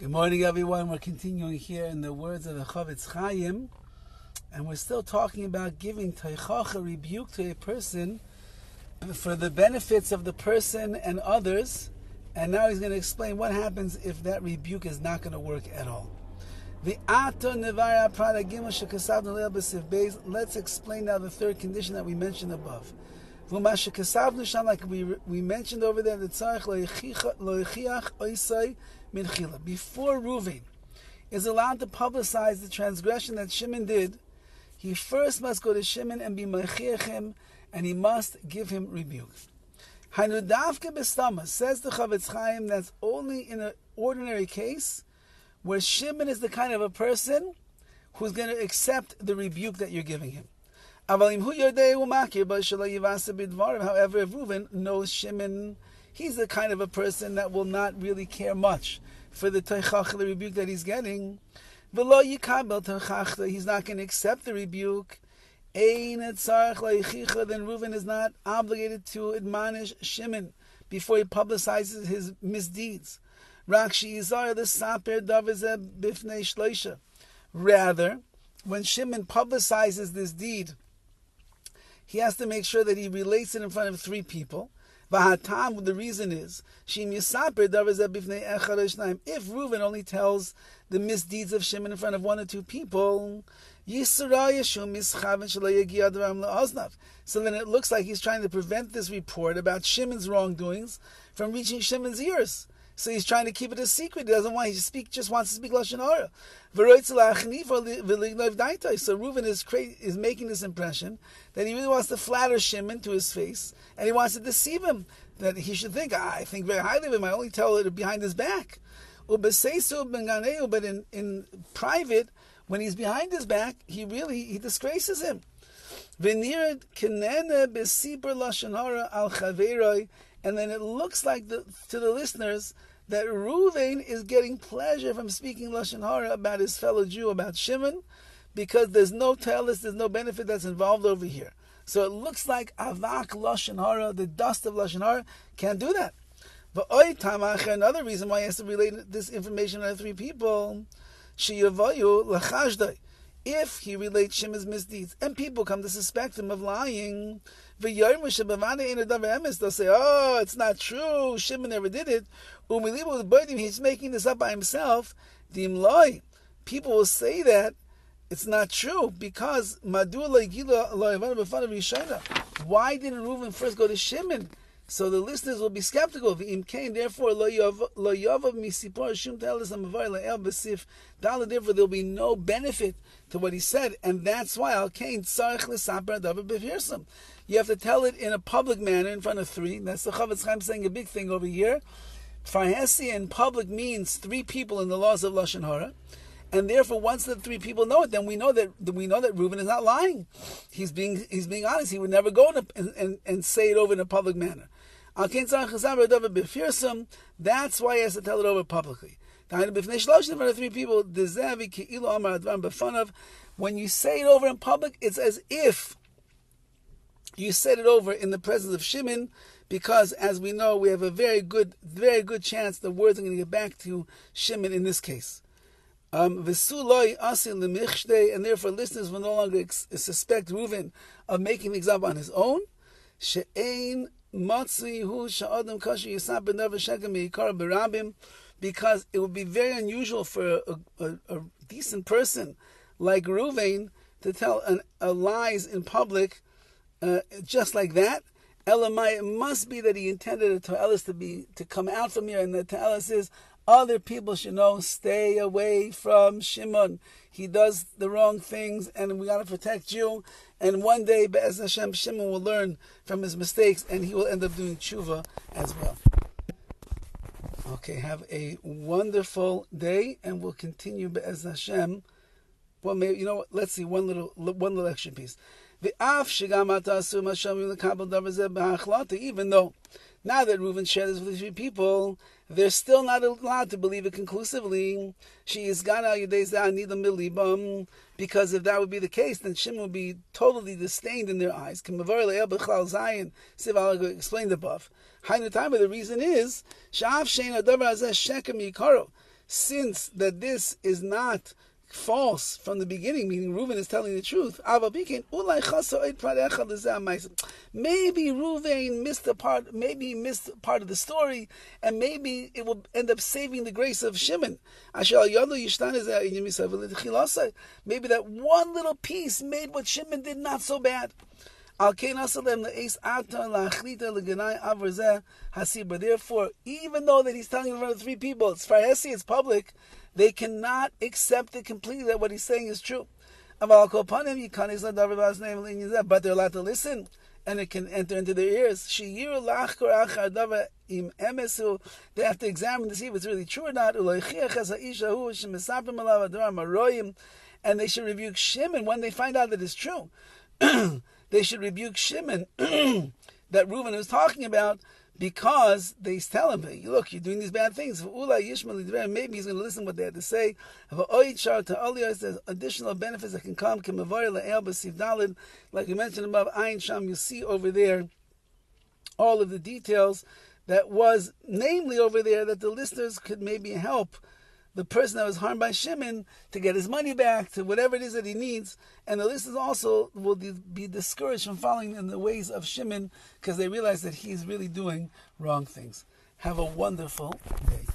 Good morning, everyone. We're continuing here in the words of the CHOFETZ CHAIM, and we're still talking about giving teichach, a rebuke to a person for the benefits of the person and others. And now he's going to explain what happens if that rebuke is not going to work at all. Let's explain now the third condition that we mentioned above. Like we mentioned over there, before Reuven is allowed to publicize the transgression that Shimon did, he first must go to Shimon and be mechiach him, and he must give him rebuke. Says the CHOFETZ CHAIM, that's only in an ordinary case where Shimon is the kind of a person who's going to accept the rebuke that you're giving him. However, if Reuven knows Shimon, he's the kind of a person that will not really care much for the teichach, the rebuke that he's getting. He's not going to accept the rebuke. Then Reuven is not obligated to admonish Shimon before he publicizes his misdeeds. Rather, when Shimon publicizes this deed, he has to make sure that he relates it in front of three people. The reason is, if Reuven only tells the misdeeds of Shimon in front of one or two people, so then it looks like he's trying to prevent this report about Shimon's wrongdoings from reaching Shimon's ears. So he's trying to keep it a secret. He doesn't want to just wants to speak Lashon Hara. So Reuven is making this impression that he really wants to flatter Shimon to his face, and he wants to deceive him, that he should think, I think very highly of him, I only tell it behind his back. But in private, when he's behind his back, he disgraces him. And then it looks like to the listeners that Reuven is getting pleasure from speaking Lashon Hara about his fellow Jew, about Shimon, because there's no talus, there's no benefit that's involved over here. So it looks like avak Lashon Hara, the dust of Lashon Hara, can't do that. But another reason why he has to relate this information to three people, if he relates Shimon's misdeeds and people come to suspect him of lying, they'll say, it's not true, Shimon never did it, he's making this up by himself. People will say that it's not true, because why didn't Reuven first go to Shimon? So the listeners will be skeptical. Therefore, there'll be no benefit to what he said, and that's why you have to tell it in a public manner in front of three. That's the CHOFETZ CHAIM saying a big thing over here. Farhesi in public means three people in the laws of Lashon Hara, and therefore once the three people know it, then we know that Reuven is not lying. He's being honest. He would never go and say it over in a public manner. That's why he has to tell it over publicly. In front of three people, when you say it over in public, it's as if you said it over in the presence of Shimon, because as we know, we have a very good chance the words are going to get back to Shimon in this case. And therefore listeners will no longer suspect Reuven of making the example on his own. Because it would be very unusual for a decent person like Reuven to tell lies in public just like that. Elamai, it must be that he intended the ta'alis to come out from here, and the ta'alis is other people should know, stay away from Shimon. He does the wrong things, and we got to protect you. And one day, Be'ez Hashem, Shimon will learn from his mistakes, and he will end up doing tshuva as well. Okay, have a wonderful day, and we'll continue Be'ez Hashem. Well, maybe, let's see one little extra piece. Even though now that Reuven shared this with the three people, they're still not allowed to believe it conclusively. Because if that would be the case, then Shimon would be totally disdained in their eyes. Explained above. The reason is since that this is not false from the beginning, meaning Reuven is telling the truth. Maybe Reuven missed a part, maybe he missed part of the story, and maybe it will end up saving the grace of Shimon. Maybe that one little piece made what Shimon did not so bad. Therefore, even though that he's telling in front of 3 people, it's farhesi, it's public, they cannot accept it completely that what he's saying is true. But they're allowed to listen, and it can enter into their ears. They have to examine to see if it's really true or not. And they should rebuke Shimon when they find out that it's true. They should rebuke Shimon that Reuven was talking about, because they tell him, hey, look, you're doing these bad things. Maybe he's going to listen to what they had to say. There's additional benefits that can come. Like we mentioned above, Ayin Sham, you see over there all of the details that was, namely over there, that the listeners could maybe help the person that was harmed by Shimon to get his money back, to whatever it is that he needs. And the listeners also will be discouraged from following in the ways of Shimon, because they realize that he's really doing wrong things. Have a wonderful day.